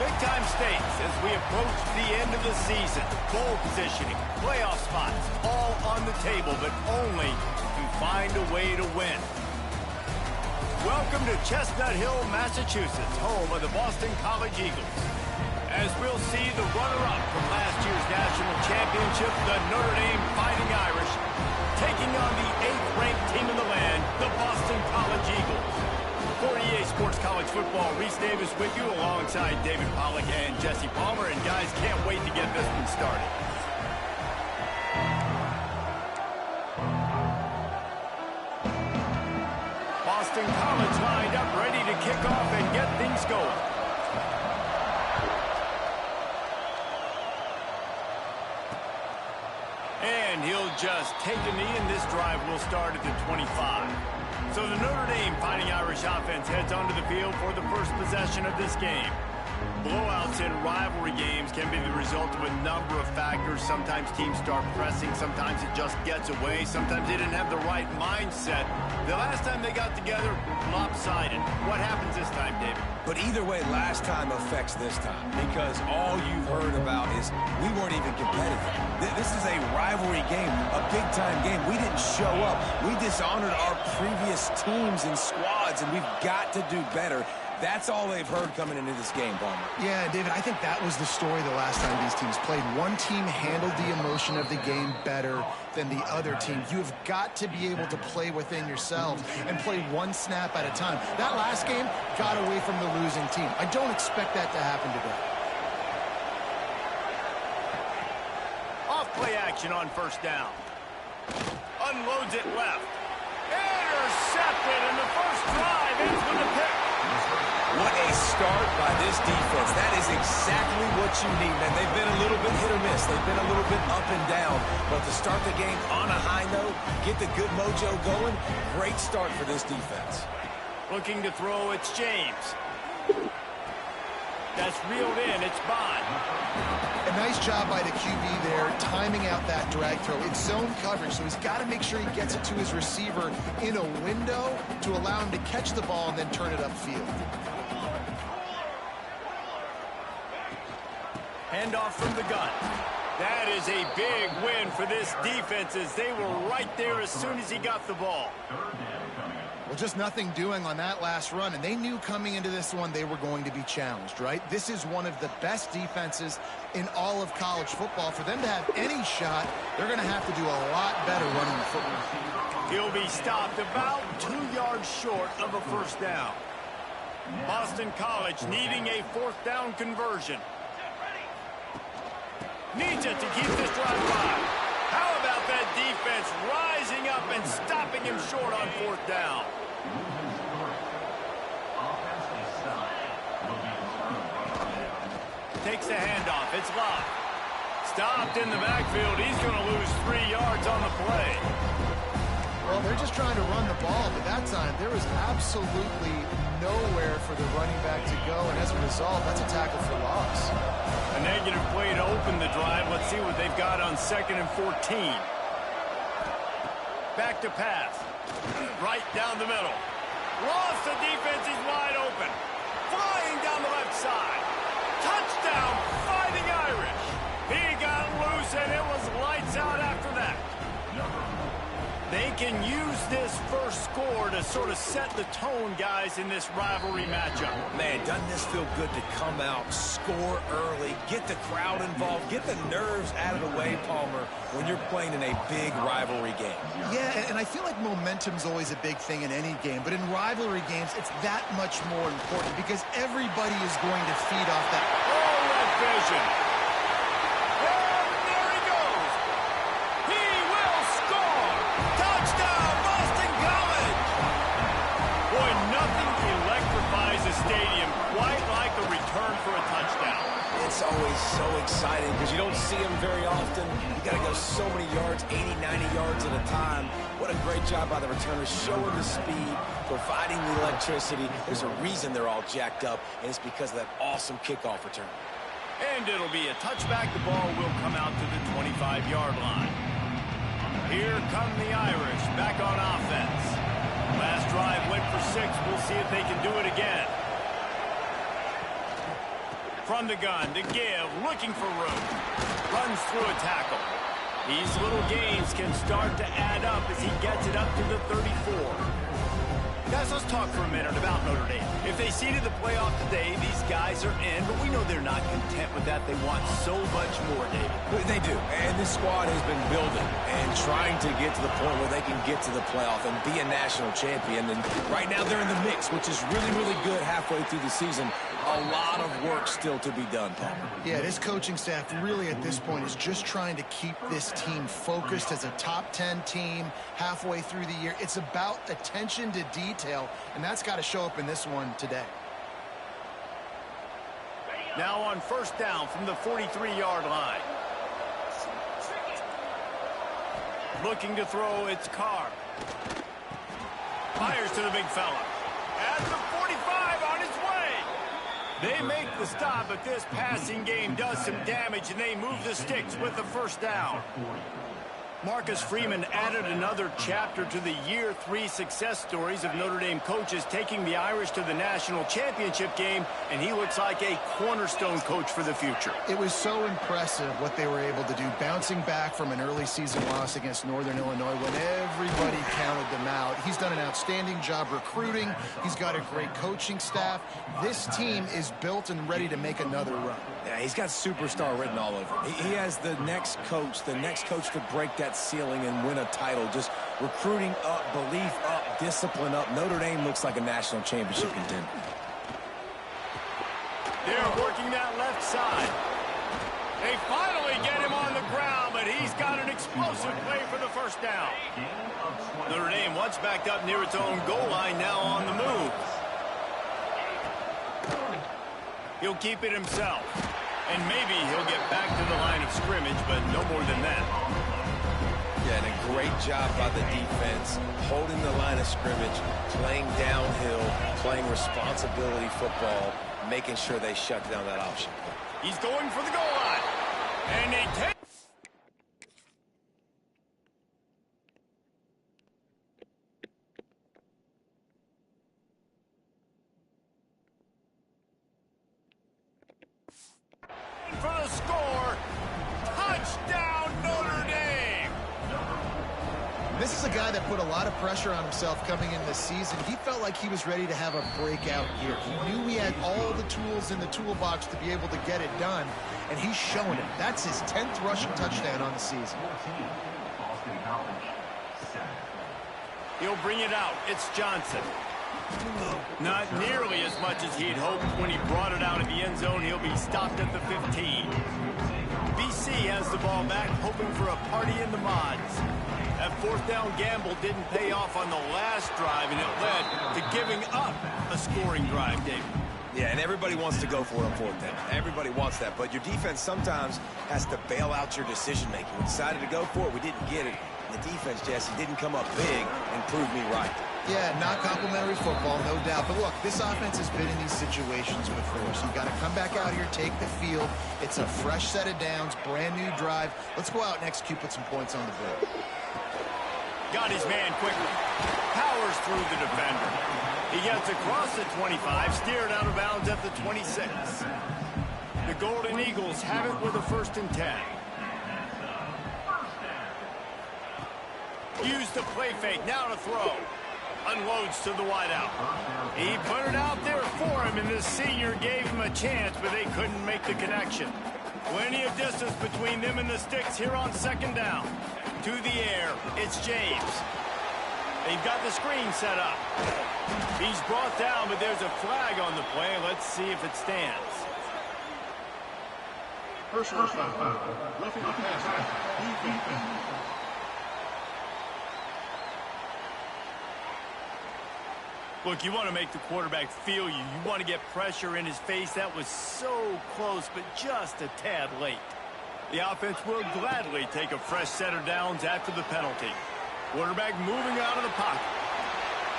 Big-time stakes as we approach the end of the season. Bowl positioning, playoff spots, all on the table, but only if you find a way to win. Welcome to Chestnut Hill, Massachusetts, home of the Boston College Eagles. As we'll see the runner-up from last year's national championship, the Notre Dame Fighting Irish, taking on the 8th-ranked team in the land, the Boston College Eagles. For EA Sports College Football, Reese Davis with you alongside David Pollack and Jesse Palmer. And guys, can't wait to get this one started. Boston College lined up, ready to kick off and get things going. And he'll just take a knee, and this drive will start at the 25. So the Notre Dame Fighting Irish offense heads onto the field for the first possession of this game. Blowouts in rivalry games can be the result of a number of factors. Sometimes teams start pressing, sometimes it just gets away, sometimes they didn't have the right mindset. The last time they got together, lopsided. What happens this time, David? But either way, last time affects this time, because all you've heard about is we weren't even competitive. This is a rivalry game, a big-time game. We didn't show up. We dishonored our previous teams and squads, and we've got to do better. That's all they've heard coming into this game, Palmer. Yeah, David, I think that was the story the last time these teams played. One team handled the emotion of the game better than the other team. You have got to be able to play within yourselves and play one snap at a time. That last game got away from the losing team. I don't expect that to happen today. Off-play action on first down. Unloads it left. Intercepted, and the first drive ends with a pick. What a start by this defense. That is exactly what you need, man. They've been a little bit hit or miss. They've been a little bit up and down. But to start the game on a high note, get the good mojo going, great start for this defense. Looking to throw, it's James. That's reeled in, it's Bond. A nice job by the QB there, timing out that drag throw. It's zone coverage, so he's got to make sure he gets it to his receiver in a window to allow him to catch the ball and then turn it upfield. Handoff from the gun. That is a big win for this defense as they were right there as soon as he got the ball. Well, just nothing doing on that last run, and they knew coming into this one they were going to be challenged, right? This is one of the best defenses in all of college football. For them to have any shot, they're going to have to do a lot better running the football. He'll be stopped about 2 yards short of a first down. Boston College needing a fourth down conversion. Needs it to keep this drive alive. How about that defense rising up and stopping him short on fourth down? Takes the handoff. It's Love. Stopped in the backfield. He's going to lose 3 yards on the play. Well, they're just trying to run the ball, but that time there was absolutely nowhere for the running back to go, and as a result, that's a tackle for loss. A negative play to open the drive. Let's see what they've got on 2nd and 14. Back to pass. Right down the middle. Lost the defense. He's wide open. Flying down the left side. Touchdown, Fighting Irish. He got loose, and it was lights out after that. They can use this first score to sort of set the tone, guys, in this rivalry matchup. Man, doesn't this feel good to come out, score early, get the crowd involved, get the nerves out of the way, Palmer, when you're playing in a big rivalry game. Yeah, and I feel like momentum's always a big thing in any game, but in rivalry games, it's that much more important because everybody is going to feed off that. Oh, that vision. And there he goes. He will score. Touchdown, Boston College. Boy, nothing electrifies a stadium quite like a return for a touchdown. It's always so exciting because you don't see them very often. You got to go so many yards, 80, 90 yards at a time. What a great job by the returners, showing the speed, providing the electricity. There's a reason they're all jacked up, and it's because of that awesome kickoff return. And it'll be a touchback. The ball will come out to the 25-yard line. Here come the Irish back on offense. Last drive went for 6. We'll see if they can do it again. from the gun to give, looking for room. Runs through a tackle. These little gains can start to add up as he gets it up to the 34. Guys, let's talk for a minute about Notre Dame. If they seeded the playoff today, these guys are in, but we know they're not content with that. They want so much more, David. They do, and this squad has been building and trying to get to the point where they can get to the playoff and be a national champion. And right now they're in the mix, which is really, really good halfway through the season. A lot of work still to be done, Paul. Yeah, this coaching staff really at this point is just trying to keep this team focused as a top 10 team halfway through the year. It's about attention to detail, and that's got to show up in this one today. Now on first down from the 43-yard line. Looking to throw, it's Carr. Fires to the big fella. At the 45 on his way. They make the stop, but this passing game does some damage, and they move the sticks with the first down. Marcus Freeman added another chapter to the year 3 success stories of Notre Dame coaches taking the Irish to the national championship game, and he looks like a cornerstone coach for the future. It was so impressive what they were able to do, bouncing back from an early season loss against Northern Illinois when everybody counted them out. He's done an outstanding job recruiting. He's got a great coaching staff. This team is built and ready to make another run. Yeah, he's got superstar written all over him. He has the next coach to break that ceiling and win a title. Just recruiting up, belief up, discipline up. Notre Dame looks like a national championship contender. They're working that left side. They finally get him on the ground, but he's got an explosive play for the first down. Notre Dame once backed up near its own goal line, now on the move. He'll keep it himself. And maybe he'll get back to the line of scrimmage, but no more than that. Yeah, and a great job by the defense, holding the line of scrimmage, playing downhill, playing responsibility football, making sure they shut down that option. He's going for the goal line. And they take... for the score. Touchdown, Notre Dame. This is a guy that put a lot of pressure on himself coming in this season. He felt like he was ready to have a breakout year. He knew he had all the tools in the toolbox to be able to get it done, and he's showing it. That's his 10th rushing touchdown on the season. He'll bring it out. It's Johnson. Not nearly as much as he'd hoped when he brought it out of the end zone. He'll be stopped at the 15. BC has the ball back, hoping for a party in the mods. That fourth down gamble didn't pay off on the last drive, and it led to giving up a scoring drive, David. Yeah, and everybody wants to go for it on fourth down. Everybody wants that, but your defense sometimes has to bail out your decision-making. We decided to go for it. We didn't get it. The defense, Jesse, didn't come up big and prove me right. Yeah, not complimentary football, no doubt. But look, this offense has been in these situations before, so you've got to come back out here, take the field. It's a fresh set of downs, brand new drive. Let's go out and execute, put some points on the board. Got his man quickly. Powers through the defender. He gets across the 25, steered out of bounds at the 26. The Golden Eagles have it with a 1st and 10. Used the play fake, now to throw. Unloads to the wideout. He put it out there for him, and the senior gave him a chance, but they couldn't make the connection. Plenty of distance between them and the sticks here on 2nd down. To the air, it's James. They've got the screen set up. He's brought down, but there's a flag on the play. Let's see if it stands. Personal foul. Roughing the pass. Look, you want to make the quarterback feel you. You want to get pressure in his face. That was so close, but just a tad late. The offense will gladly take a fresh set of downs after the penalty. Quarterback moving out of the pocket.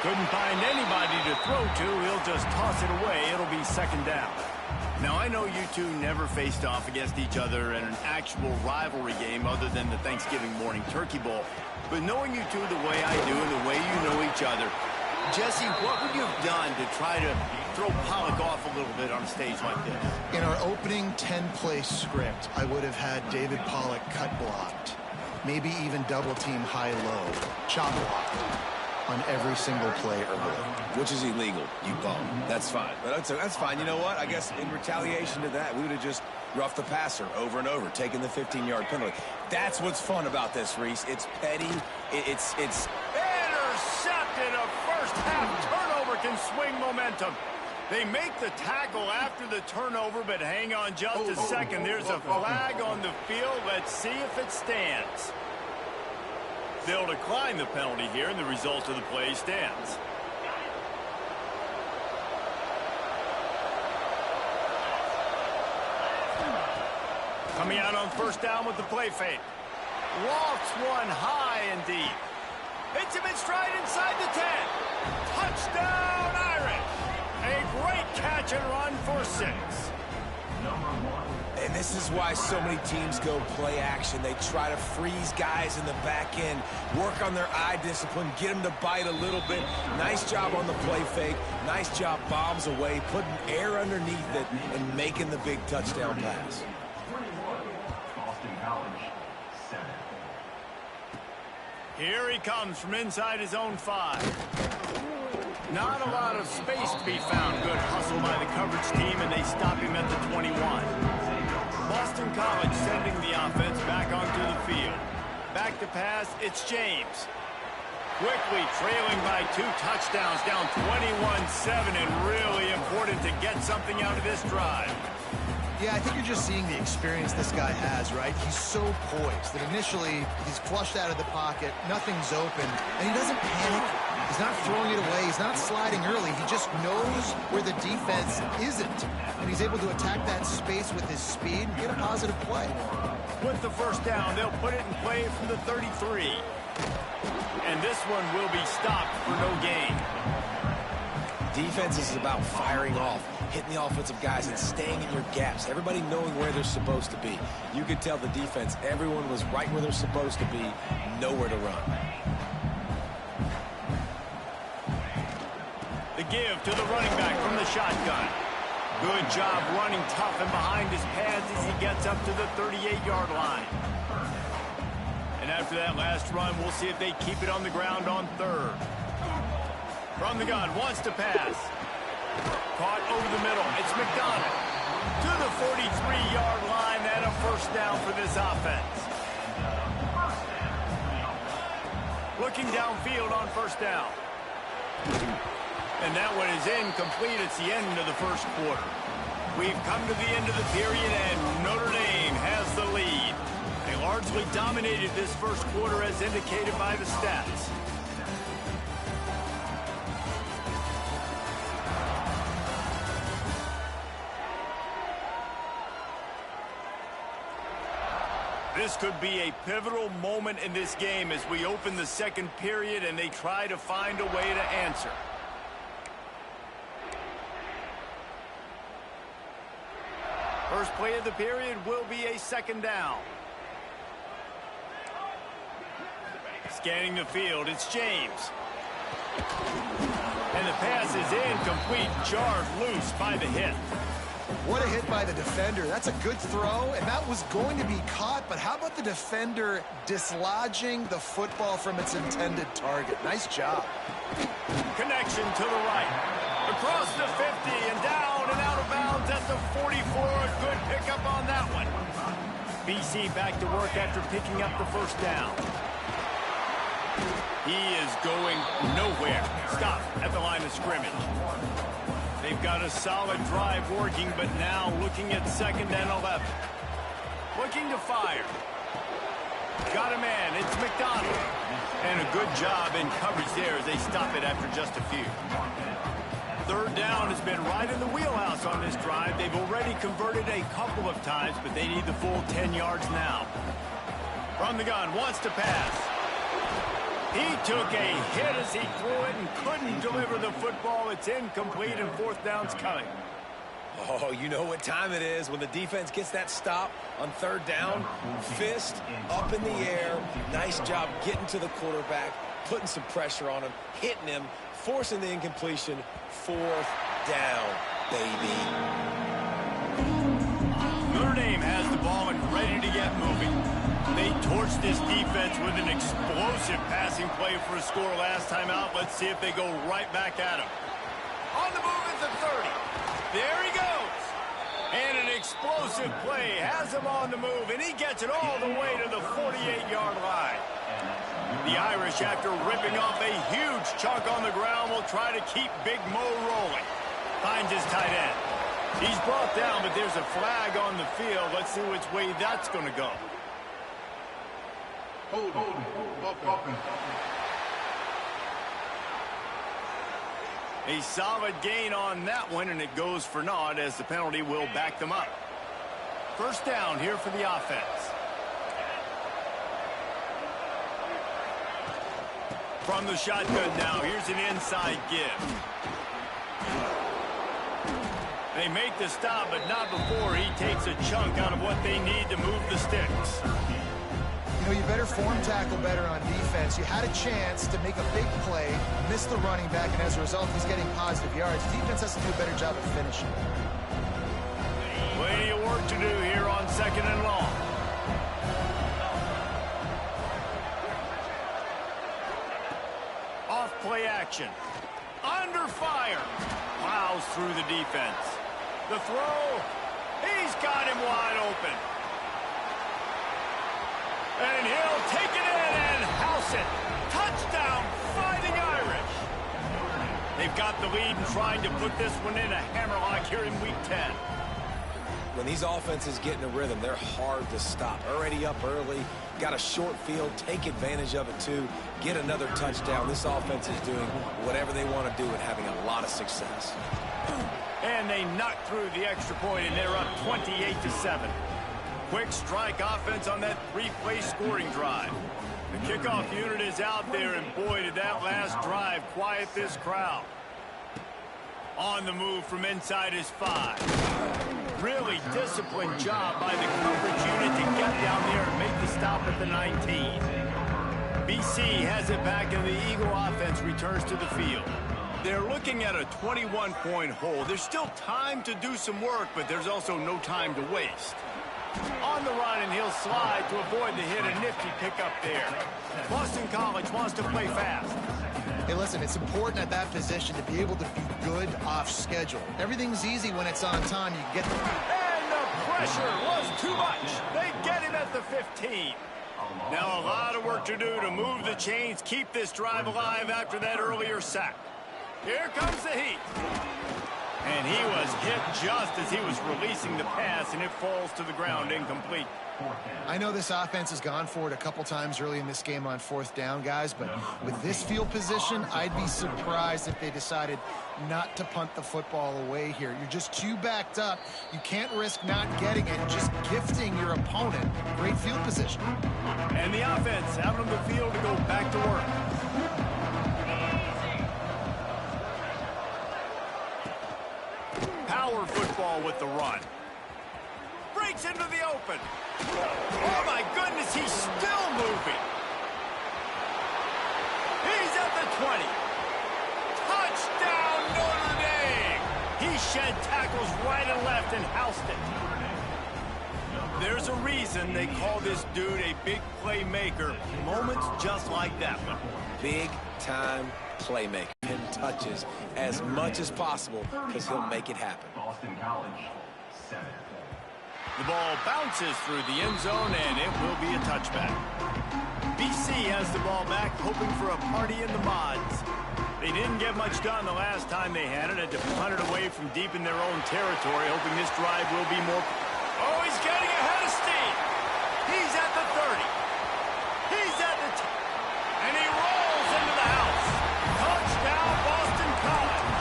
Couldn't find anybody to throw to. He'll just toss it away. It'll be 2nd down. Now, I know you two never faced off against each other in an actual rivalry game other than the Thanksgiving morning Turkey Bowl. But knowing you two the way I do and the way you know each other, Jesse, what would you have done to try to throw Pollock off a little bit on a stage like this? In our opening 10-play script, I would have had David Pollock cut blocked. Maybe even double team high-low, chop block on every single play early. Which is illegal, you bum. That's fine. But that's fine. You know what? I guess in retaliation to that, we would have just roughed the passer over and over, taking the 15-yard penalty. That's what's fun about this, Reese. It's petty. It's intercepted. A first-half turnover can swing momentum. They make the tackle after the turnover, but hang on just a second. There's a flag on the field. Let's see if it stands. They'll decline the penalty here, and the result of the play stands. Coming out on first down with the play fake. Walks one high and deep. Hits him in stride inside the 10. Touchdown, Irish. A great catch and run for 6. And this is why so many teams go play action. They try to freeze guys in the back end, work on their eye discipline, get them to bite a little bit. Nice job on the play fake. Nice job bombs away, putting air underneath it and making the big touchdown pass. Here he comes from inside his own 5. Not a lot of space to be found. Good hustle by the coverage team, and they stop him at the 21. Boston College sending the offense back onto the field. Back to pass, it's James. Quickly trailing by 2 touchdowns, down 21-7, and really important to get something out of this drive. Yeah, I think you're just seeing the experience this guy has, right? He's so poised that initially he's flushed out of the pocket, nothing's open, and he doesn't panic. He's not throwing it away. He's not sliding early. He just knows where the defense isn't, and he's able to attack that space with his speed and get a positive play. With the first down, they'll put it in play from the 33. And this one will be stopped for no gain. Defense is about firing off, hitting the offensive guys and staying in your gaps. Everybody knowing where they're supposed to be. You could tell the defense, everyone was right where they're supposed to be, nowhere to run. The give to the running back from the shotgun. Good job running tough and behind his pads as he gets up to the 38-yard line. And after that last run, we'll see if they keep it on the ground on 3rd. From the gun, wants to pass. Caught over the middle. It's McDonald. To the 43-yard line, and a first down for this offense. Looking downfield on first down. And that one is incomplete. It's the end of the first quarter. We've come to the end of the period, and Notre Dame has the lead. They largely dominated this first quarter as indicated by the stats. This could be a pivotal moment in this game as we open the second period and they try to find a way to answer. First play of the period will be a second down. Scanning the field, it's James. And the pass is incomplete, jarred loose by the hit. What a hit by the defender. That's a good throw, and that was going to be caught, but how about the defender dislodging the football from its intended target? Nice job. Connection to the right. Across the 50 and down and out of bounds at the 44. A good pickup on that one. BC back to work after picking up the first down. He is going nowhere. Stop at the line of scrimmage. They've got a solid drive working, but now looking at 2nd and 11. Looking to fire. Got a man. It's McDonald. And a good job in coverage there as they stop it after just a few. 3rd down has been right in the wheelhouse on this drive. They've already converted a couple of times, but they need the full 10 yards now. From the gun, wants to pass. He took a hit as he threw it and couldn't deliver the football. It's incomplete and 4th down's coming. Oh, you know what time it is when the defense gets that stop on 3rd down. Fist up in the air. Nice job getting to the quarterback, putting some pressure on him, hitting him, forcing the incompletion. 4th down, baby. Notre Dame has the ball and ready to get moving. They torched this defense with an explosive passing play for a score last time out. Let's see if they go right back at him. On the move at the 30. There he goes. And an explosive play has him on the move, and he gets it all the way to the 48-yard line. The Irish, after ripping off a huge chunk on the ground, will try to keep Big Mo rolling. Finds his tight end. He's brought down, but there's a flag on the field. Let's see which way that's going to go. Hold it. A solid gain on that one, and it goes for naught as the penalty will back them up. First down here for the offense. From the shotgun now, here's an inside give. They make the stop, but not before he takes a chunk out of what they need to move the sticks. You know, you better form tackle better on defense. You had a chance to make a big play, missed the running back, and as a result, he's getting positive yards. Defense has to do a better job of finishing. Plenty of work to do here on 2nd and long. Off play action. Under fire. Plows through the defense. The throw. He's got him wide open. And he'll take it in and house it. Touchdown, Fighting Irish. They've got the lead and trying to put this one in a hammerlock here in Week 10. When these offenses get in a rhythm, they're hard to stop. Already up early, got a short field, take advantage of it too, get another touchdown. This offense is doing whatever they want to do and having a lot of success. And they knock through the extra point, and they're up 28-7. Quick strike offense on that three-play scoring drive. The kickoff unit is out there, and boy, did that last drive quiet this crowd. On the move from inside his 5. Really disciplined job by the coverage unit to get down there and make the stop at the 19. BC has it back, and the Eagle offense returns to the field. They're looking at a 21-point hole. There's still time to do some work, but there's also no time to waste. On the run, and he'll slide to avoid the hit. A nifty pickup there. Boston College wants to play fast. Hey, listen, it's important at that position to be able to be good off schedule. Everything's easy when it's on time. You get the... And the pressure was too much. They get him at the 15. Now a lot of work to do to move the chains, keep this drive alive after that earlier sack. Here comes the heat. And he was hit just as he was releasing the pass, and it falls to the ground incomplete. I know this offense has gone for it a couple times early in this game on 4th down, guys, but with this field position, I'd be surprised if they decided not to punt the football away here. You're just too backed up. You can't risk not getting it, just gifting your opponent great field position. And the offense out on the field to go back to work. Power football with the run. Breaks into the open. Oh, my goodness, he's still moving. He's at the 20. Touchdown, Notre Dame. He shed tackles right and left and housed it. There's a reason they call this dude a big playmaker. Moments just like that one. Big-time playmaker. And touches as much as possible because he'll make it happen. Boston College, 7. The ball bounces through the end zone, and it will be a touchback. BC has the ball back, hoping for a party in the mods. They didn't get much done the last time they had it. Had to punt it away from deep in their own territory, hoping this drive will be more... Oh, he's getting ahead of steam. He's at the 30. He's at the... And he rolls into the house. Touchdown, Boston College.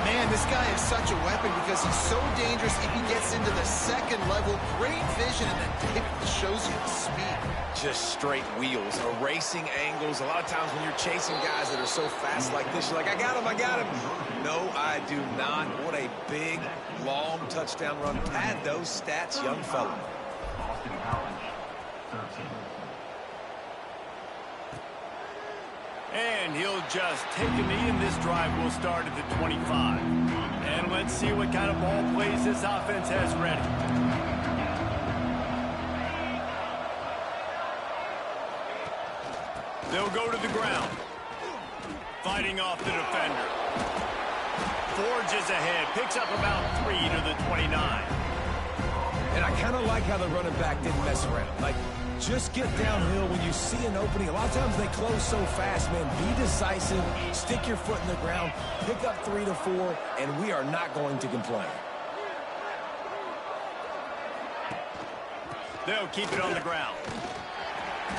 Man, this guy is such a weapon because he's so dangerous if he gets into the second level. Great vision, and then it shows you the speed. Just straight wheels, erasing angles. A lot of times when you're chasing guys that are so fast like this, you're like, I got him. No, I do not. What a big, long touchdown run. Pad those stats, young fella. Boston College, 13. And he'll just take a knee, and this drive will start at the 25. And let's see what kind of ball plays this offense has ready. They'll go to the ground. Fighting off the defender. Forges ahead. Picks up about 3 to the 29. And I kind of like how the running back didn't mess around. Like, just get downhill when you see an opening. A lot of times they close so fast, man. Be decisive. Stick your foot in the ground. Pick up 3 to 4, and we are not going to complain. They'll keep it on the ground.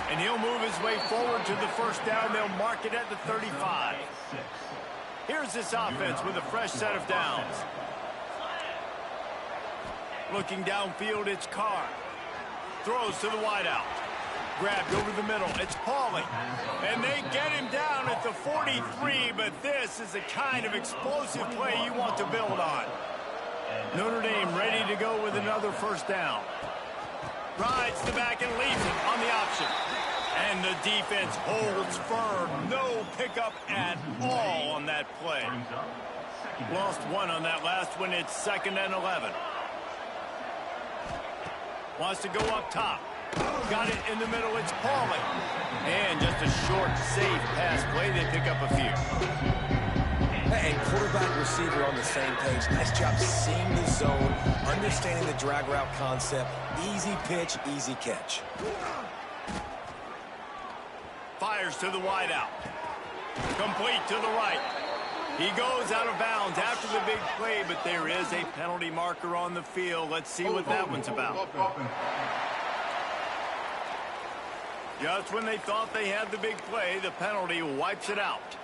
And he'll move his way forward to the first down. They'll mark it at the 35. Here's this offense with a fresh set of downs. Looking downfield, it's Carr. Throws to the wideout. Grabbed over the middle. It's Pauling. And they get him down at the 43, but this is the kind of explosive play you want to build on. Notre Dame ready to go with another first down. Rides the back and leaves it on the option. And the defense holds firm. No pickup at all on that play. Lost one on that last one. It's 2nd and 11. Wants to go up top. Got it in the middle. It's Pauling. And just a short, safe pass play. They pick up a few. And quarterback receiver on the same page. Nice job seeing the zone, understanding the drag route concept. Easy pitch, easy catch. Fires to the wideout. Complete to the right. He goes out of bounds after the big play, but there is a penalty marker on the field. Let's see what that one's about. Just when they thought they had the big play, the penalty wipes it out.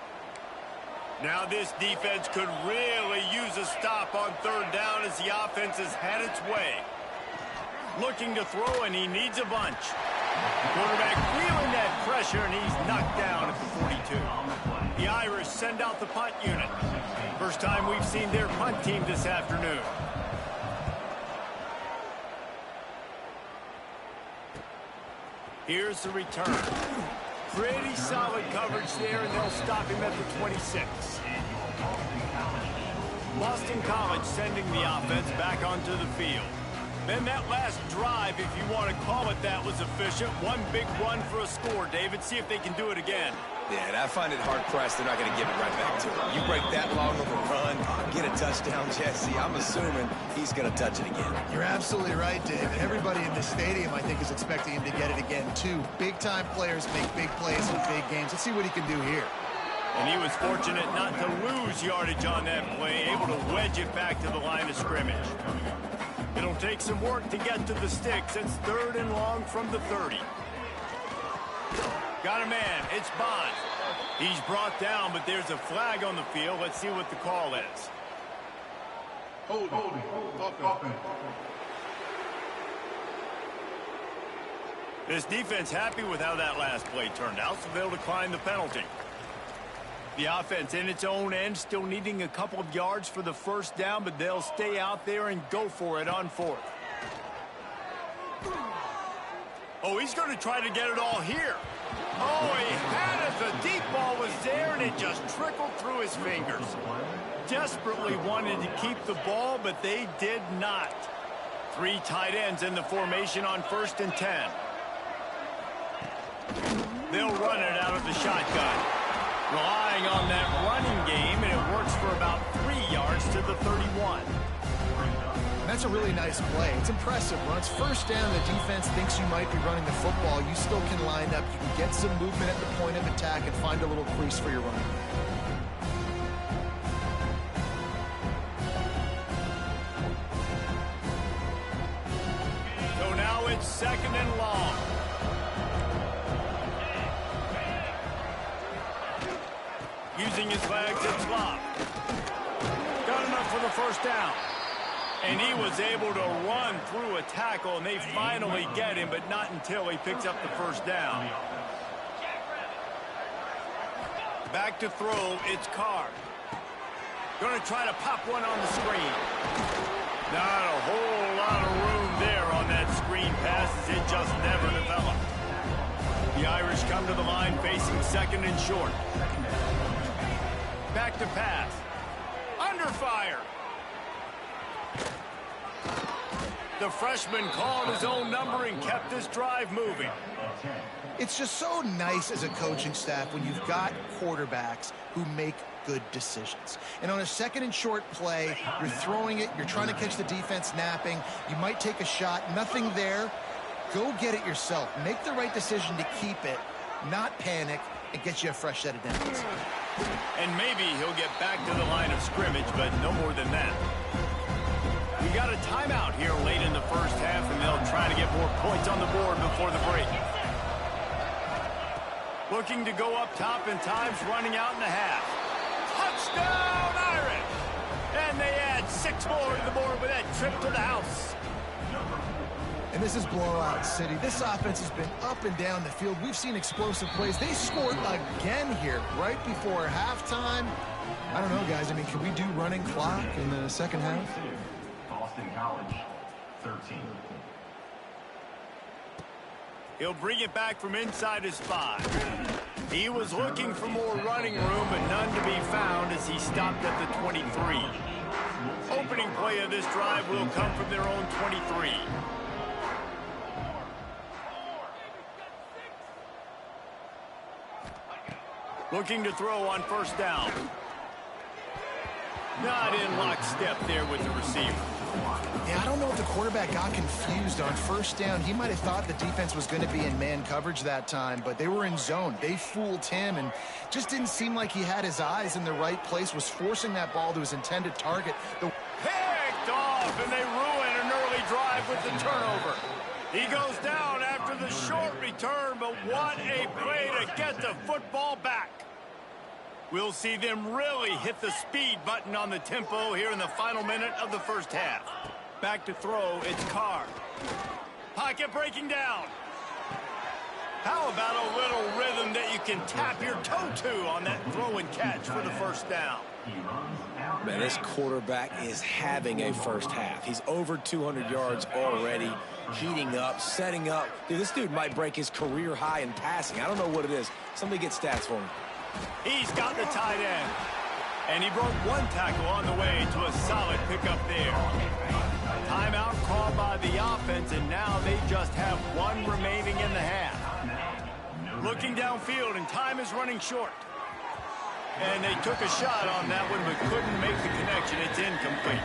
Now this defense could really use a stop on 3rd down as the offense has had its way. Looking to throw, and he needs a bunch. Quarterback feeling that pressure, and he's knocked down at the 42. The Irish send out the punt unit. First time we've seen their punt team this afternoon. Here's the return. Pretty solid coverage there, and they'll stop him at the 26. Boston College sending the offense back onto the field. Then that last drive, if you want to call it that, was efficient. One big run for a score, David. See if they can do it again. Yeah, and I find it hard-pressed they're not going to give it right back to him. You break that long of a run, get a touchdown, Jesse. I'm assuming he's going to touch it again. You're absolutely right, David. Everybody in this stadium, I think, is expecting him to get it again, too. Big-time players make big plays in big games. Let's see what he can do here. And he was fortunate not to lose yardage on that play, able to wedge it back to the line of scrimmage. It'll take some work to get to the sticks. It's 3rd and long from the 30. Got a man. It's Bond. He's brought down, but there's a flag on the field. Let's see what the call is. Holding. This defense happy with how that last play turned out, so they'll decline the penalty. The offense in its own end, still needing a couple of yards for the first down, but they'll stay out there and go for it on 4th. Oh, he's going to try to get it all here. Oh, he had it. The deep ball was there, and it just trickled through his fingers. Desperately wanted to keep the ball, but they did not. 3 tight ends in the formation on 1st and 10. They'll run it out of the shotgun. Relying on that running game, and it works for about 3 yards to the 31. That's a really nice play. It's impressive. When it's first down, the defense thinks you might be running the football. You still can line up. You can get some movement at the point of attack and find a little crease for your run. So now it's 2nd and long. Using his legs, it's Lop. Got enough for the first down. And he was able to run through a tackle, and they finally get him, but not until he picks up the first down. Back to throw, it's Carr. Going to try to pop one on the screen. Not a whole lot of room there on that screen pass, as it just never developed. The Irish come to the line facing second and short. Back to pass. Under fire. The freshman called his own number and kept this drive moving. It's just so nice as a coaching staff when you've got quarterbacks who make good decisions. And on a second and short play, you're throwing it, you're trying to catch the defense napping, you might take a shot, nothing there. Go get it yourself. Make the right decision to keep it, not panic, and get you a fresh set of downs. And maybe he'll get back to the line of scrimmage, but no more than that. We got a timeout here late in the first half, and they'll try to get more points on the board before the break. Looking to go up top, and time's running out in the half. Touchdown, Irish! And they add 6 more to the board with that trip to the house. And this is blowout city. This offense has been up and down the field. We've seen explosive plays. They scored again here right before halftime. I don't know, guys. I mean, can we do running clock in the second half? Boston College, 13. He'll bring it back from inside his 5. He was looking for more running room, but none to be found as he stopped at the 23. Opening play of this drive will come from their own 23. Looking to throw on first down. Not in lockstep there with the receiver. Yeah, I don't know if the quarterback got confused on first down. He might have thought the defense was going to be in man coverage that time, but they were in zone. They fooled him and just didn't seem like he had his eyes in the right place, was forcing that ball to his intended target. Picked off, and they ruin an early drive with the turnover. He goes down after the short return, but what a play to get the football back. We'll see them really hit the speed button on the tempo here in the final minute of the first half. Back to throw, it's Carr. Pocket breaking down. How about a little rhythm that you can tap your toe to on that throw and catch for the first down? Man, this quarterback is having a first half. He's over 200 yards already, heating up, setting up. Dude, this dude might break his career high in passing. I don't know what it is. Somebody get stats for me. He's got the tight end. And he broke one tackle on the way to a solid pickup there. Timeout called by the offense, and now they just have one remaining in the half. Looking downfield, and time is running short. And they took a shot on that one, but couldn't make the connection. It's incomplete.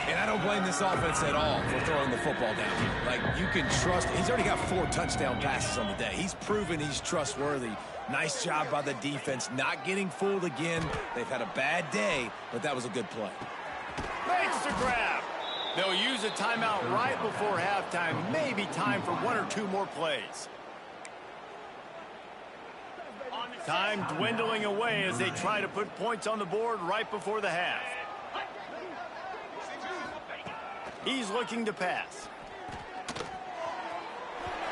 And I don't blame this offense at all for throwing the football down here. Like, you can trust. He's already got 4 touchdown passes on the day. He's proven he's trustworthy. Nice job by the defense, not getting fooled again. They've had a bad day, but that was a good play. Makes the grab. They'll use a timeout right before halftime. Maybe time for 1 or 2 more plays. Time dwindling away as they try to put points on the board right before the half. He's looking to pass.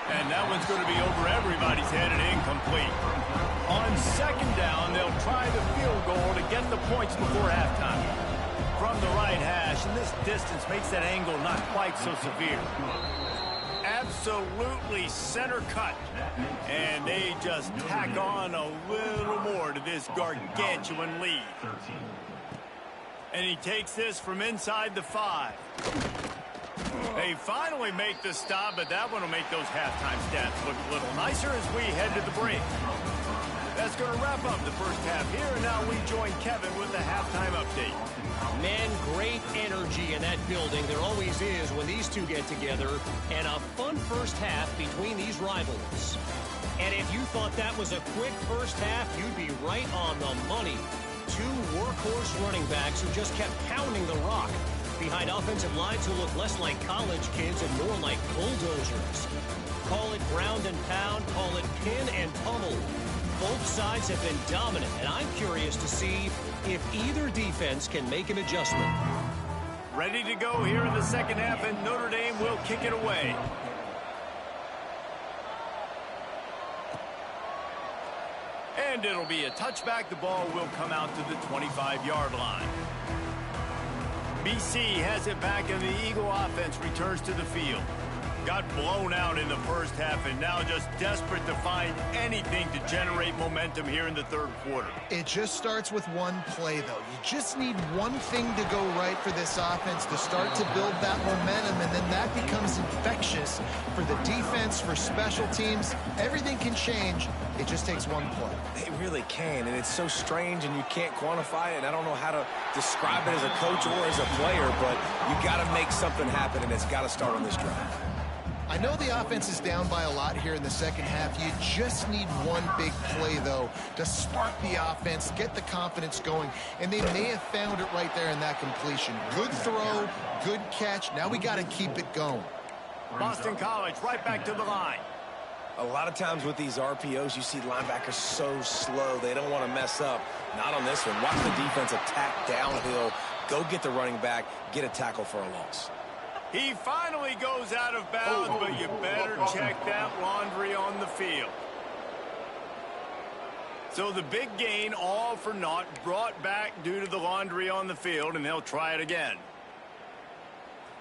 And that one's going to be over everybody's head and incomplete. On second down, they'll try the field goal to get the points before halftime. From the right hash, and this distance makes that angle not quite so severe. Absolutely center cut. And they just tack on a little more to this gargantuan lead. And he takes this from inside the 5. They finally make the stop, but that one will make those halftime stats look a little nicer as we head to the break. That's going to wrap up the first half here, and now we join Kevin with the halftime update. Man, great energy in that building. There always is when these two get together, and a fun first half between these rivals. And if you thought that was a quick first half, you'd be right on the money. 2 workhorse running backs who just kept pounding the rock behind offensive lines who look less like college kids and more like bulldozers. Call it ground and pound, call it pin and pummel. Both sides have been dominant, and I'm curious to see if either defense can make an adjustment. Ready to go here in the second half, and Notre Dame will kick it away. And it'll be a touchback. The ball will come out to the 25-yard line. BC has it back, and the Eagle offense returns to the field. Got blown out in the first half and now just desperate to find anything to generate momentum here in the third quarter. It just starts with one play, though. You just need one thing to go right for this offense to start to build that momentum, and then that becomes infectious for the defense, for special teams. Everything can change. It just takes one play. It really can, and it's so strange, and you can't quantify it. And I don't know how to describe it as a coach or as a player, but you got to make something happen, and it's got to start on this drive. I know the offense is down by a lot here in the second half. You just need one big play, though, to spark the offense, get the confidence going, and they may have found it right there in that completion. Good throw, good catch. Now we got to keep it going. Boston College right back to the line. A lot of times with these RPOs, you see linebackers so slow. They don't want to mess up. Not on this one. Watch the defense attack downhill, go get the running back, get a tackle for a loss. He finally goes out of bounds, but you better check that laundry on the field. So the big gain, all for naught, brought back due to the laundry on the field, and they'll try it again.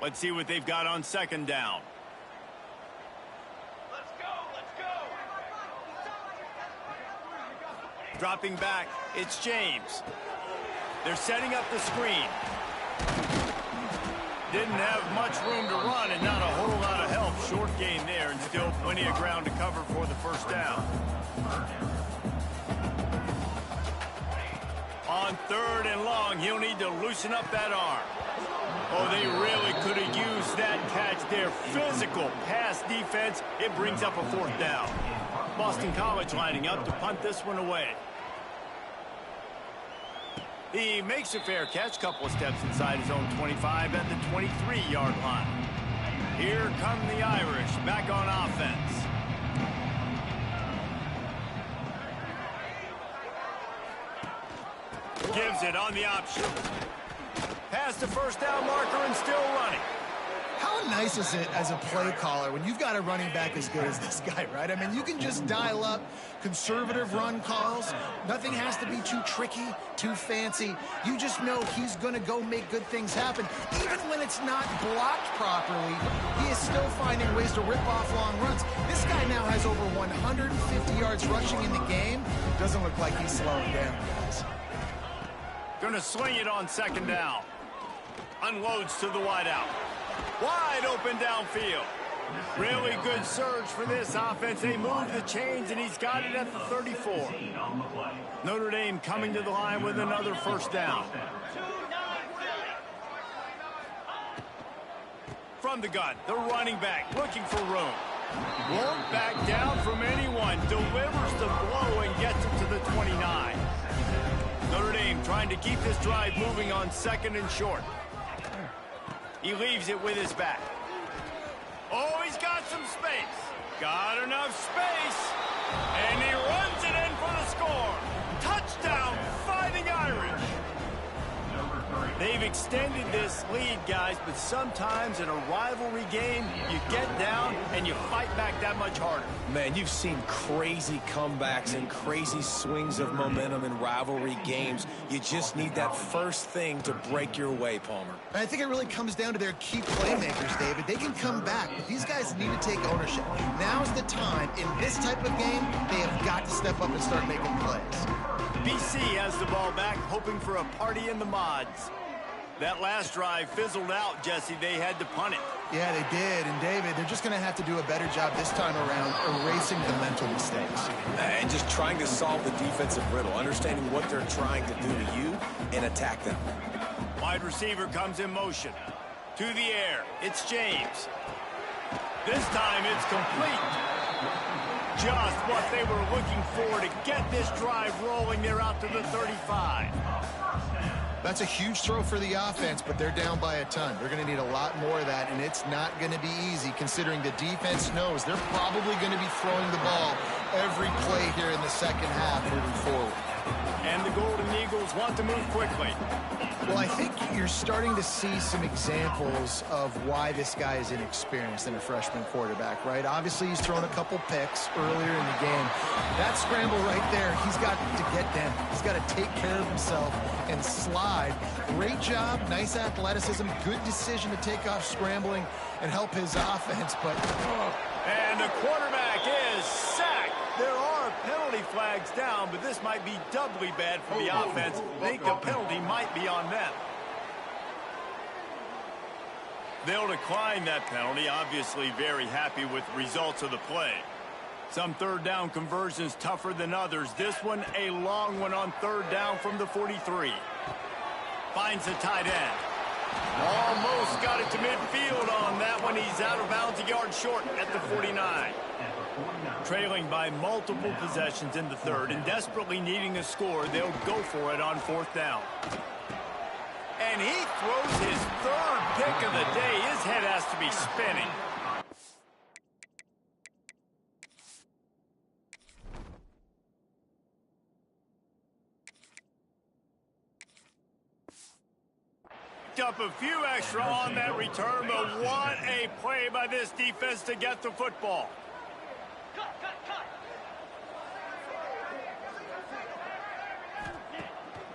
Let's see what they've got on second down. Let's go! Dropping back, it's James. They're setting up the screen. Didn't have much room to run and not a whole lot of help. Short gain there and still plenty of ground to cover for the first down. On third and long, he'll need to loosen up that arm. Oh, they really could have used that catch there. Physical pass defense. It brings up a fourth down. Boston College lining up to punt this one away. He makes a fair catch, couple of steps inside his own 25 at the 23-yard line. Here come the Irish back on offense. Gives it on the option. Past the first down marker and still running. How nice is it as a play caller when you've got a running back as good as this guy, right? I mean, you can just dial up conservative run calls. Nothing has to be too tricky, too fancy. You just know he's going to go make good things happen. Even when it's not blocked properly, he is still finding ways to rip off long runs. This guy now has over 150 yards rushing in the game. Doesn't look like he's slowing down, guys. Gonna sling it on second down. Unloads to the wideout. Wide open downfield. Really good surge for this offense. They move the chains, and he's got it at the 34. Notre Dame coming to the line with another first down. From the gun, the running back looking for room. Won't back down from anyone. Delivers the blow and gets it to the 29. Notre Dame trying to keep this drive moving on second and short. He leaves it with his back. Oh, he's got some space. Got enough space. And he runs it in for the score. Touchdown, Fighting Irish. They've extended this lead, guys, but sometimes in a rivalry game, you get down and you fight back that much harder. Man, you've seen crazy comebacks and crazy swings of momentum in rivalry games. You just need that first thing to break your way, Palmer. I think it really comes down to their key playmakers, David. They can come back, but these guys need to take ownership. Now's the time. In this type of game, they have got to step up and start making plays. BC has the ball back, hoping for a party in the mods. That last drive fizzled out, Jesse. They had to punt it. Yeah, they did. And, David, they're just going to have to do a better job this time around erasing the mental mistakes. And just trying to solve the defensive riddle, understanding what they're trying to do to you and attack them. Wide receiver comes in motion. To the air, it's James. This time it's complete. Just what they were looking for to get this drive rolling. They're out to the 35. That's a huge throw for the offense, but they're down by a ton. They're going to need a lot more of that, and it's not going to be easy considering the defense knows they're probably going to be throwing the ball every play here in the second half moving forward. And the Golden Eagles want to move quickly. Well, I think you're starting to see some examples of why this guy is inexperienced in a freshman quarterback, right? Obviously, he's thrown a couple picks earlier in the game. That scramble right there, he's got to get down. He's got to take care of himself and slide. Great job, nice athleticism, good decision to take off scrambling and help his offense, but... And the quarterback is sacked. There are penalty flags down, but this might be doubly bad for the offense. I think the penalty might be on them. They'll decline that penalty, obviously very happy with the results of the play. Some third down conversions tougher than others. This one, a long one on third down from the 43. Finds the tight end. Almost got it to midfield on that one. He's out of bounds, a yard short at the 49. Trailing by multiple possessions in the third and desperately needing a score, they'll go for it on fourth down. And he throws his third pick of the day. His head has to be spinning. Up a few extra on that return, but what a play by this defense to get the football.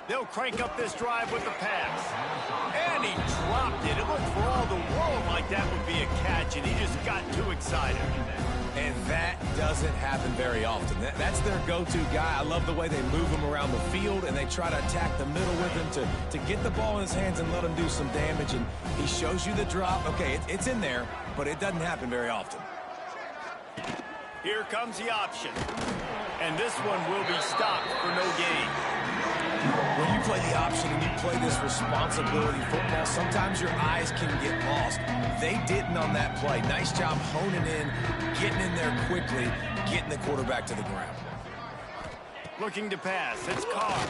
They'll crank up this drive with the pass. And he dropped it. It looked for all the world like that would be a catch, and he just got too excited. And that doesn't happen very often. That's their go-to guy. I love the way they move him around the field, and they try to attack the middle with him to get the ball in his hands and let him do some damage. And he shows you the drop. Okay, it's in there, but it doesn't happen very often. Here comes the option. And this one will be stopped for no gain. When you play the option and you play this responsibility football, sometimes your eyes can get lost. They didn't on that play. Nice job honing in, getting in there quickly, getting the quarterback to the ground. Looking to pass. It's Carr.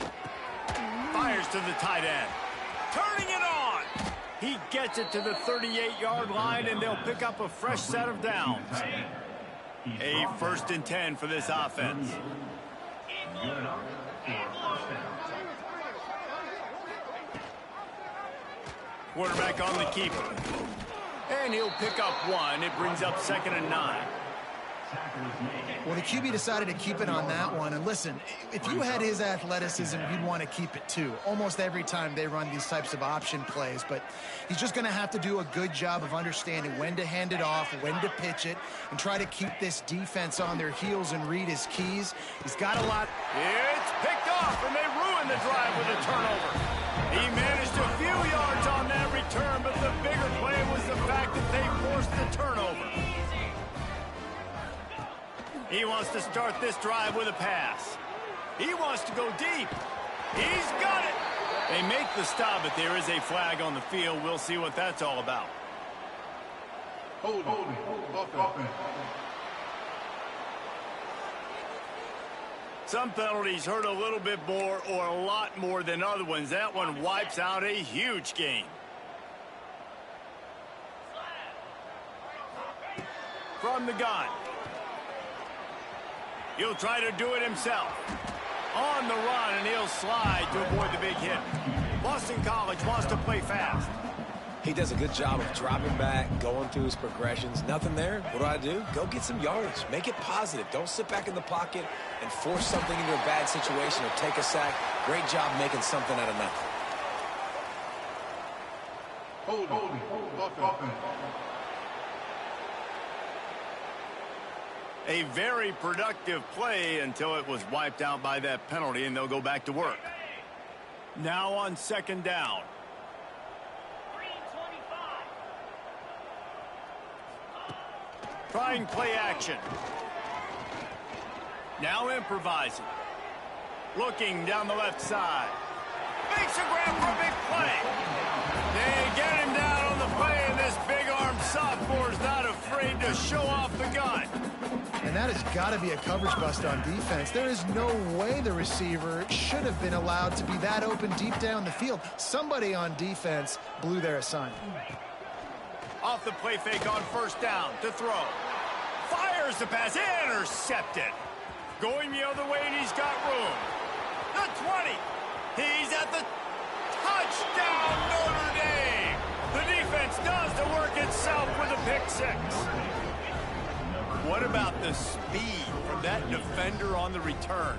Fires to the tight end. Turning it on. He gets it to the 38-yard line, and they'll pick up a fresh set of downs. A 1st and 10 for this offense. Quarterback on the keeper. And he'll pick up one. It brings up 2nd and 9. Well, the QB decided to keep it on that one. And listen, if you had his athleticism, you'd want to keep it too. Almost every time they run these types of option plays. But he's just going to have to do a good job of understanding when to hand it off, when to pitch it, and try to keep this defense on their heels and read his keys. He's got a lot. It's picked off, and they ruin the drive with a turnover. He managed a few yards on that return, but the bigger play was the fact that they forced the turnover. He wants to start this drive with a pass. He wants to go deep. He's got it. They make the stop, but there is a flag on the field. We'll see what that's all about. Hold it. Some penalties hurt a little bit more or a lot more than other ones. That one wipes out a huge game. From the gun. He'll try to do it himself. On the run, and he'll slide to avoid the big hit. Boston College wants to play fast. He does a good job of dropping back, going through his progressions. Nothing there. What do? Go get some yardage. Make it positive. Don't sit back in the pocket and force something into a bad situation or take a sack. Great job making something out of nothing. Hold it. A very productive play until it was wiped out by that penalty, and they'll go back to work. Now on 2nd down. Trying play action. Now improvising. Looking down the left side. Makes a grab for a big play. They get him down on the play, and this big-armed sophomore is not afraid to show off the gun. And that has got to be a coverage bust on defense. There is no way the receiver should have been allowed to be that open deep down the field. Somebody on defense blew their assignment. Off the play fake on 1st down to throw. Fires the pass, intercepted. Going the other way, and he's got room. The 20. He's at the touchdown, Notre Dame. The defense does the work itself with a pick six. What about the speed from that defender on the return?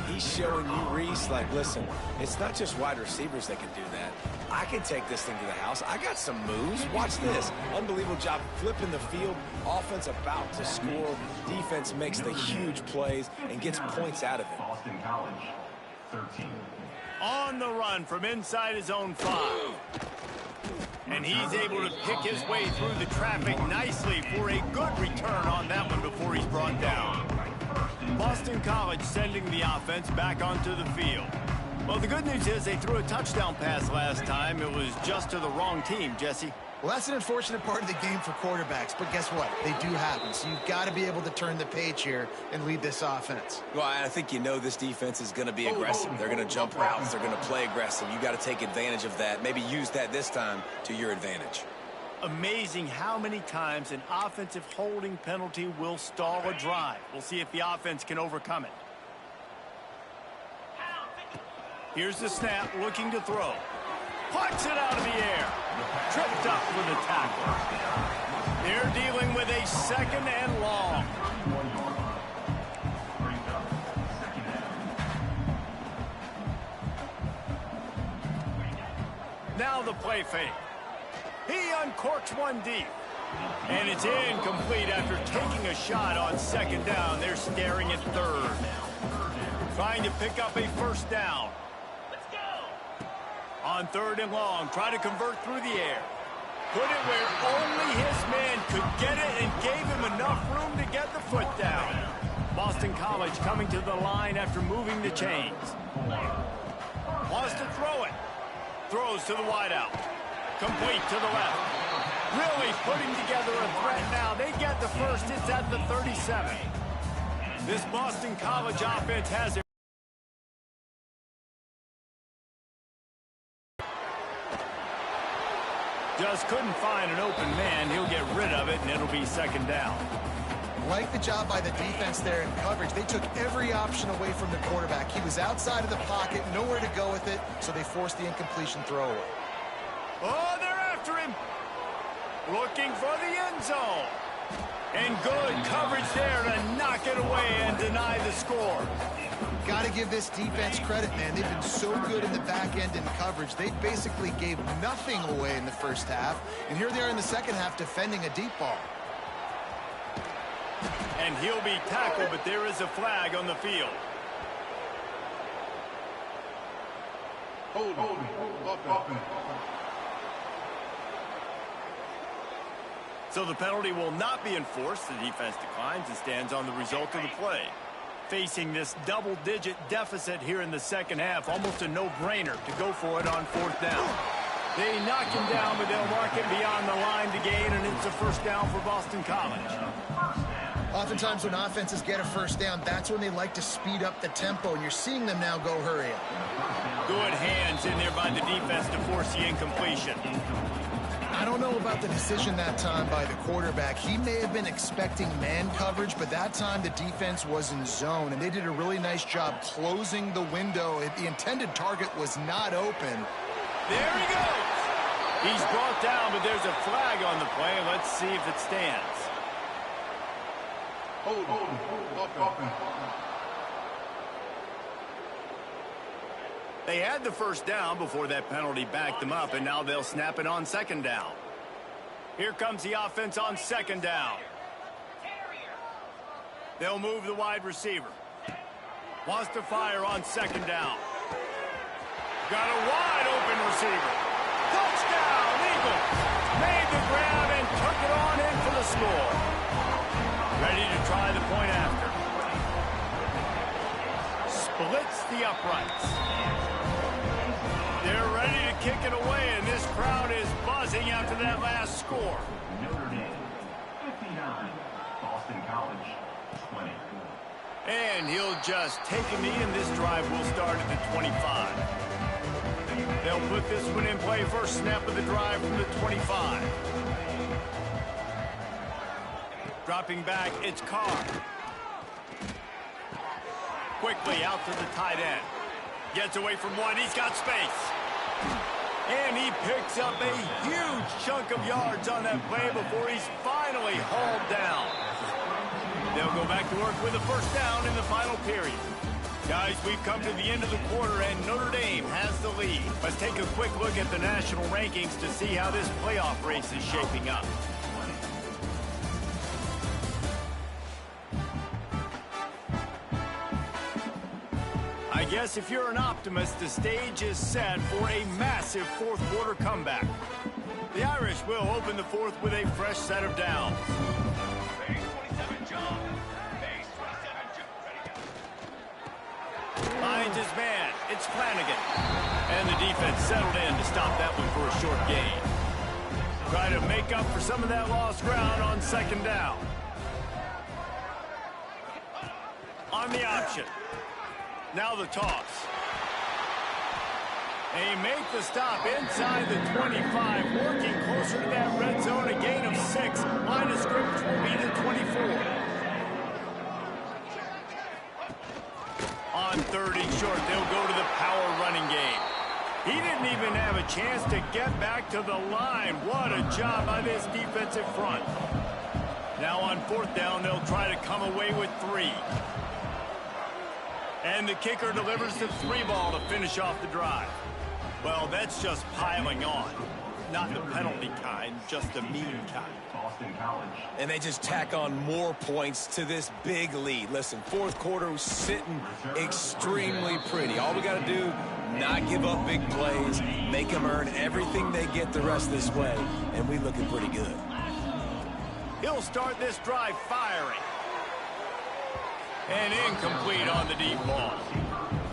He's showing you, Reese, like, listen, it's not just wide receivers that can do that. I can take this thing to the house. I got some moves. Watch this. Unbelievable job flipping the field. Offense about to score. Defense makes the huge plays and gets points out of it. Boston College, 13. On the run from inside his own 5. And he's able to pick his way through the traffic nicely for a good return on that one before he's brought down. Boston College sending the offense back onto the field. Well, the good news is they threw a touchdown pass last time. It was just to the wrong team, Jesse. Well, that's an unfortunate part of the game for quarterbacks, but guess what? They do happen, so you've got to be able to turn the page here and lead this offense. Well, I think you know this defense is going to be aggressive. They're going to jump routes. They're going to play aggressive. You got to take advantage of that. Maybe use that this time to your advantage. Amazing how many times an offensive holding penalty will stall a drive. We'll see if the offense can overcome it. Here's the snap, looking to throw. Puts it out of the air. Tripped up for the tackle. They're dealing with a second and long. Now the play fake. He uncorks one deep. And it's incomplete after taking a shot on second down. They're staring at third. Trying to pick up a first down. On third and long, try to convert through the air. Put it where only his man could get it and gave him enough room to get the foot down. Boston College coming to the line after moving the chains. Wants to throw it. Throws to the wideout. Complete to the left. Really putting together a threat now. They get the first. It's at the 37. This Boston College offense has it. Just couldn't find an open man. He'll get rid of it, and it'll be second down. Like the job by the defense there in coverage. They took every option away from the quarterback. He was outside of the pocket, nowhere to go with it, so they forced the incompletion throwaway. Oh, they're after him. Looking for the end zone. And good coverage there to knock it away and deny the score. Got to give this defense credit, man. They've been so good in the back end in coverage. They basically gave nothing away in the first half. And here they are in the second half defending a deep ball. And he'll be tackled, but there is a flag on the field. Hold. Offense. So the penalty will not be enforced. The defense declines and stands on the result of the play. Facing this double-digit deficit here in the second half, almost a no-brainer to go for it on fourth down. They knock him down, but they'll mark it beyond the line to gain, and it's a first down for Boston College. Oftentimes when offenses get a first down, that's when they like to speed up the tempo, and you're seeing them now go hurry up. Good hands in there by the defense to force the incompletion. I don't know about the decision that time by the quarterback. He may have been expecting man coverage, but that time the defense was in zone, and they did a really nice job closing the window. The intended target was not open. There he goes. He's brought down, but there's a flag on the play. Let's see if it stands. Hold. Offense. They had the first down before that penalty backed them up, and now they'll snap it on second down. Here comes the offense on second down. They'll move the wide receiver. Wants to fire on second down. Got a wide open receiver. Touchdown, Eagles. Made the grab and took it on in for the score. Ready to try the point after. Splits the uprights. They're ready to kick it away, and this crowd is buzzing after that last score. Notre Dame, 59. Boston College, 20. And he'll just take a knee, and this drive will start at the 25. They'll put this one in play. First snap of the drive from the 25. Dropping back, it's Carr. Quickly out to the tight end. Gets away from one. He's got space. And he picks up a huge chunk of yards on that play before he's finally hauled down. They'll go back to work with a first down in the final period. Guys, we've come to the end of the quarter, and Notre Dame has the lead. Let's take a quick look at the national rankings to see how this playoff race is shaping up. I guess if you're an optimist, the stage is set for a massive fourth quarter comeback. The Irish will open the fourth with a fresh set of downs. Finds his man. It's Flanagan. And the defense settled in to stop that one for a short gain. Try to make up for some of that lost ground on second down. On the option. Now the toss. They make the stop inside the 25, working closer to that red zone, a gain of 6. Line of scrimmage will be the 24. On third and short, they'll go to the power running game. He didn't even have a chance to get back to the line. What a job by this defensive front. Now on fourth down, they'll try to come away with 3. And the kicker delivers the 3 ball to finish off the drive. Well, that's just piling on. Not the penalty kind, just the mean kind. Boston College. And they just tack on more points to this big lead. Listen, fourth quarter was sitting extremely pretty. All we got to do, not give up big plays, make them earn everything they get the rest of this way, and we looking pretty good. He'll start this drive firing. And incomplete on the deep ball.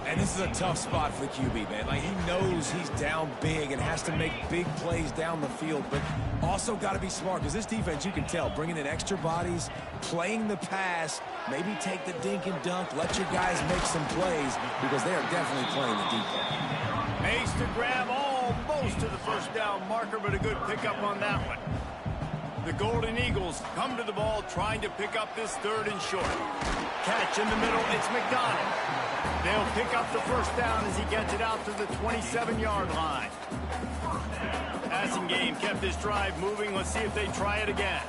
And this is a tough spot for the QB, man. Like, he knows he's down big and has to make big plays down the field, but also got to be smart, because this defense, you can tell, bringing in extra bodies, playing the pass, maybe take the dink and dunk, let your guys make some plays, because they are definitely playing the deep ball. Makes the grab almost to the first down marker, but a good pickup on that one. The Golden Eagles come to the ball trying to pick up this third and short. Catch in the middle, it's McDonald. They'll pick up the first down as he gets it out to the 27-yard line. Passing game kept this drive moving. Let's see if they try it again.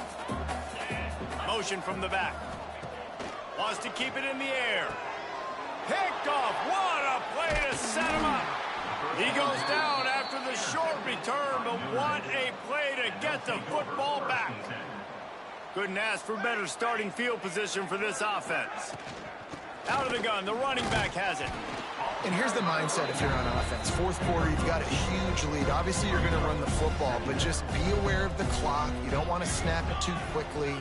Motion from the back. Wants to keep it in the air. Picked off. What a play to set him up. He goes down after the short return, but what a play to get the football back. Couldn't ask for better starting field position for this offense. Out of the gun, the running back has it. And here's the mindset if you're on offense. Fourth quarter, you've got a huge lead. Obviously, you're going to run the football, but just be aware of the clock. You don't want to snap it too quickly.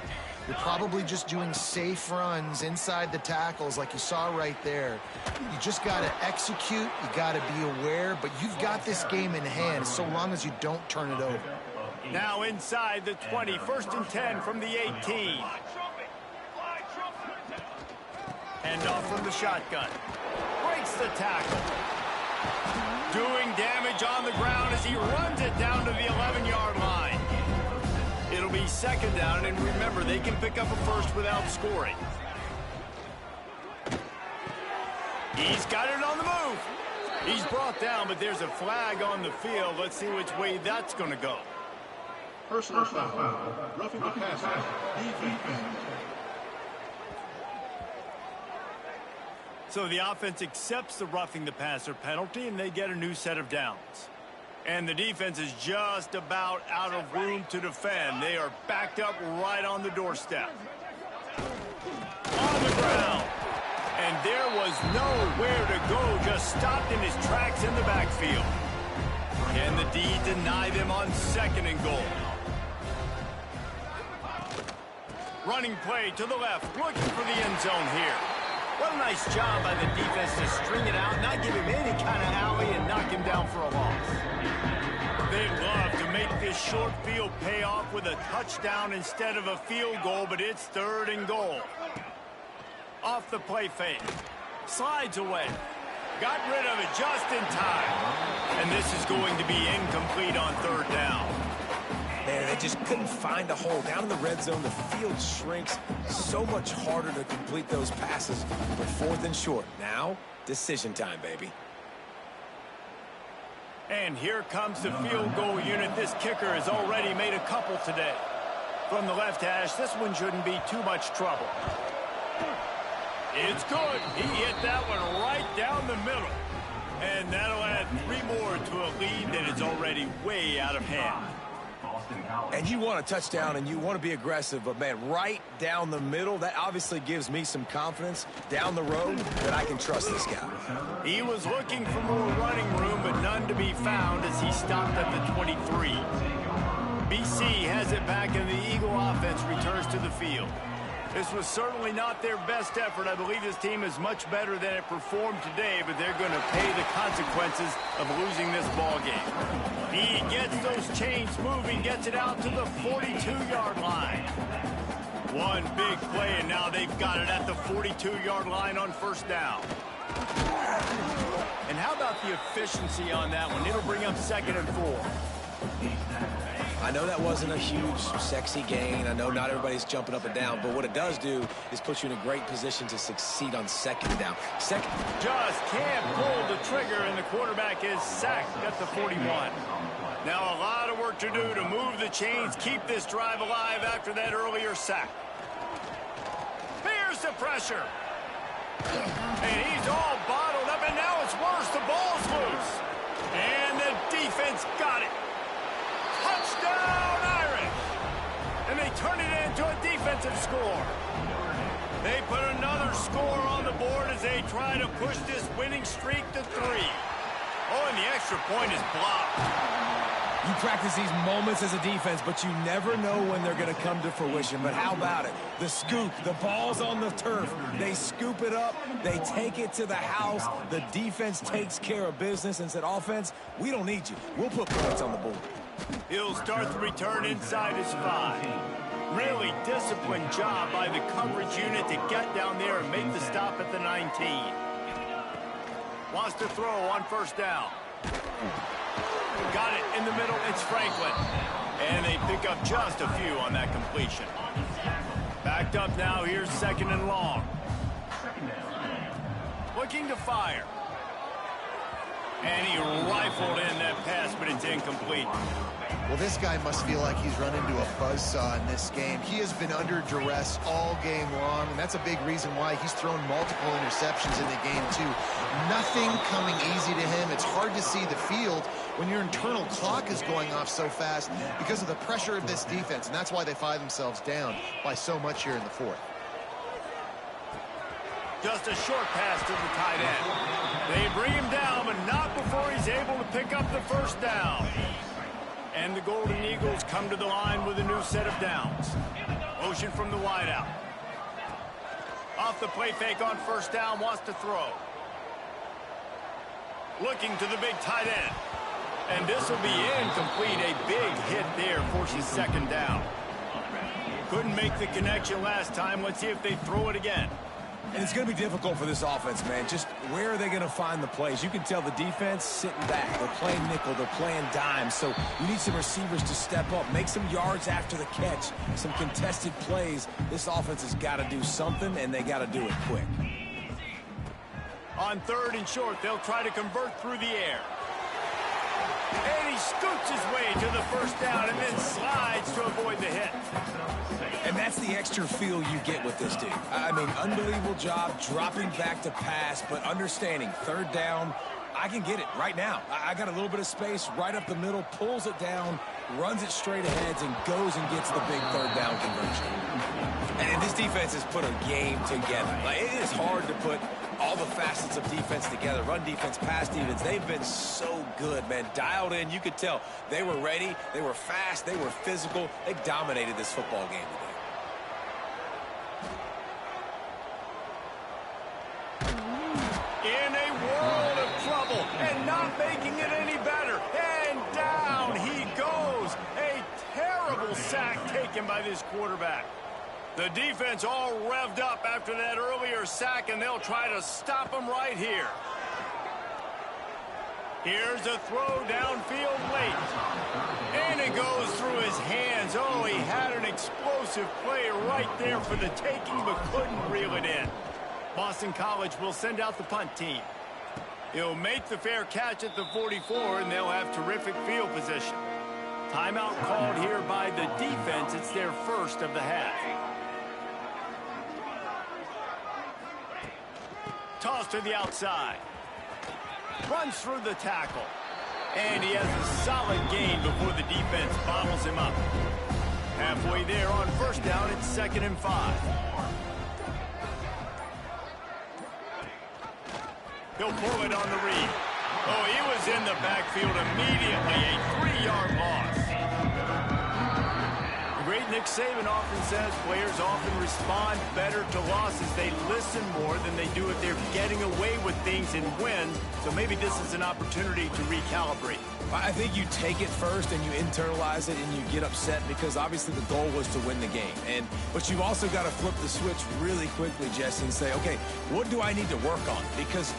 You're probably just doing safe runs inside the tackles like you saw right there. You just got to execute. You got to be aware, but you've got this game in hand so long as you don't turn it over. Now inside the 20, 1st and 10 from the 18. Hand off from the shotgun. Breaks the tackle. Doing damage on the ground as he runs it down to the 11-yard line. It'll be second down, and remember, they can pick up a first without scoring. He's got it on the move. He's brought down, but there's a flag on the field. Let's see which way that's going to go. Personal foul. Roughing the passer. Defense. So the offense accepts the roughing the passer penalty, and they get a new set of downs. And the defense is just about out of room to defend. They are backed up right on the doorstep. On the ground. And there was nowhere to go, just stopped in his tracks in the backfield. Can the D deny them on 2nd and goal? Running play to the left, looking for the end zone here. What a nice job by the defense to string it out, not give him any kind of alley, and knock him down for a loss. They'd love to make this short field pay off with a touchdown instead of a field goal, but it's 3rd and goal. Off the play fake. Slides away. Got rid of it just in time. And this is going to be incomplete on 3rd down. Man, they just couldn't find a hole. Down in the red zone, the field shrinks. So much harder to complete those passes. But 4th and short. Now, decision time, baby. And here comes the field goal unit. This kicker has already made a couple today. From the left hash, this one shouldn't be too much trouble. It's good. He hit that one right down the middle. And that'll add 3 more to a lead that is already way out of hand. And you want a touchdown and you want to be aggressive, but man, right down the middle, that obviously gives me some confidence down the road that I can trust this guy. He was looking for more running room, but none to be found as he stopped at the 23. BC has it back and the Eagle offense returns to the field. This was certainly not their best effort. I believe this team is much better than it performed today, but they're going to pay the consequences of losing this ball game. He gets those chains moving, gets it out to the 42-yard line. One big play, and now they've got it at the 42-yard line on first down. And how about the efficiency on that one? It'll bring up 2nd and 4. I know that wasn't a huge, sexy gain. I know not everybody's jumping up and down, but what it does do is put you in a great position to succeed on 2nd down. Just can't pull the trigger, and the quarterback is sacked at the 41. Now a lot of work to do to move the chains, keep this drive alive after that earlier sack. Here's the pressure. And he's all bottled up, and now it's worse. The ball's loose. And the defense got it. Touchdown, Irish! And they turn it into a defensive score. They put another score on the board as they try to push this winning streak to 3. Oh, and the extra point is blocked. You practice these moments as a defense, but you never know when they're going to come to fruition. But how about it? The scoop, the ball's on the turf. They scoop it up. They take it to the house. The defense takes care of business and said, offense, we don't need you. We'll put points on the board. He'll start the return inside his 5. Really disciplined job by the coverage unit to get down there and make the stop at the 19. Wants to throw on first down. Got it in the middle. It's Franklin. And they pick up just a few on that completion. Backed up now. Here's 2nd and long. Looking to fire. And he rifled in that pass, but it's incomplete. Well, this guy must feel like he's run into a buzzsaw in this game. He has been under duress all game long, and that's a big reason why he's thrown multiple interceptions in the game, too. Nothing coming easy to him. It's hard to see the field when your internal clock is going off so fast because of the pressure of this defense, and that's why they find themselves down by so much here in the 4th. Just a short pass to the tight end. They bring him down, but not before he's able to pick up the first down. And the Golden Eagles come to the line with a new set of downs. Motion from the wideout. Off the play fake on first down, wants to throw. Looking to the big tight end. And this will be incomplete. A big hit there forces 2nd down. Couldn't make the connection last time. Let's see if they throw it again. And it's going to be difficult for this offense, man. Just where are they going to find the plays? You can tell the defense sitting back. They're playing nickel. They're playing dime. So you need some receivers to step up, make some yards after the catch, some contested plays. This offense has got to do something, and they got to do it quick. On 3rd and short, they'll try to convert through the air. And he scoots his way to the first down and then slides to avoid the hit. And that's the extra feel you get with this dude. I mean, unbelievable job dropping back to pass, but understanding 3rd down, I can get it right now. I got a little bit of space right up the middle, pulls it down, runs it straight ahead, and goes and gets the big 3rd down conversion. And this defense has put a game together. Like, it is hard to put all the facets of defense together. Run defense, pass defense. They've been so good, man. Dialed in. You could tell they were ready. They were fast. They were physical. They dominated this football game today. In a world of trouble and not making it any better. And down he goes. A terrible sack taken by this quarterback. The defense all revved up after that earlier sack, and they'll try to stop him right here. Here's a throw downfield late. And it goes through his hands. Oh, he had an explosive play right there for the taking, but couldn't reel it in. Boston College will send out the punt team. He'll make the fair catch at the 44, and they'll have terrific field position. Timeout called here by the defense. It's their first of the half. Toss to the outside. Runs through the tackle. And he has a solid gain before the defense bottles him up. Halfway there on first down, it's 2nd and 5. He'll pull it on the read. Oh, he was in the backfield immediately. A 3-yard loss. The great Nick Saban often says players often respond better to losses. They listen more than they do if they're getting away with things in wins. So maybe this is an opportunity to recalibrate. I think you take it first and you internalize it and you get upset because obviously the goal was to win the game. But you've also got to flip the switch really quickly, Jesse, and say, okay, what do I need to work on? Because